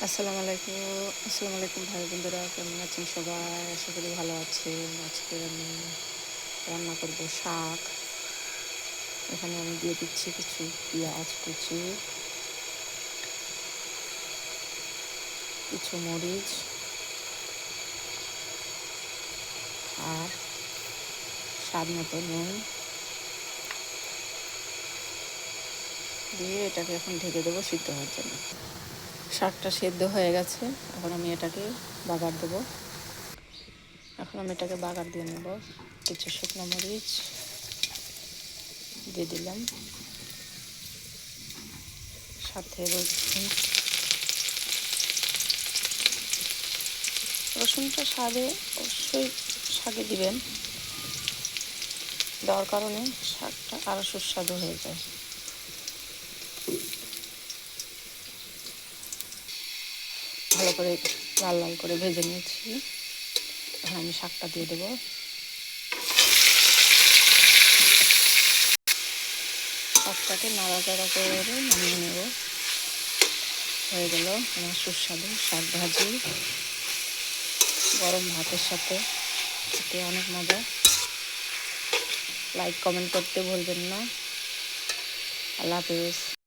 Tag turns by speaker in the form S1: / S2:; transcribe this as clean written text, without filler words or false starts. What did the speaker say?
S1: আসসালামু আলাইকুম ভাই বন্ধুরা, কেমন আছেন সবাই? আশা করি ভালো আছেন। আজকে আমি রান্না করব শাক। এখানে আমি দিয়ে দিচ্ছি কিছু পেঁয়াজ কুচি, কিছু মরিচ আর স্বাদ মতো নুন দিয়ে এটাকে এখন ঢেকে দেবো সিদ্ধ হওয়ার জন্য। শাকটা সেদ্ধ হয়ে গেছে, এখন আমি এটাকে বাগার দেবো। বাগার দিয়ে নেব। কিছু শুকনো মরিচ দিয়ে দিলাম, সাথে রসুনটা স্বাদে অবশ্যই শাকে দিবেন, দেওয়ার কারণে শাকটা আরও সুস্বাদু হয়ে যায়। ভালো করে লাল লাল করে ভেজে নিয়েছি, এখন আমি শাকটা দিয়ে দেবো। শাকটাকে নাড়াচাড়া করে নামিয়ে নেব। হয়ে গেল আমার সুস্বাদু শাক ভাজি, গরম ভাতের সাথে খেতে অনেক মজা। লাইক কমেন্ট করতে ভুলবেন না। আল্লাহ হাফেজ।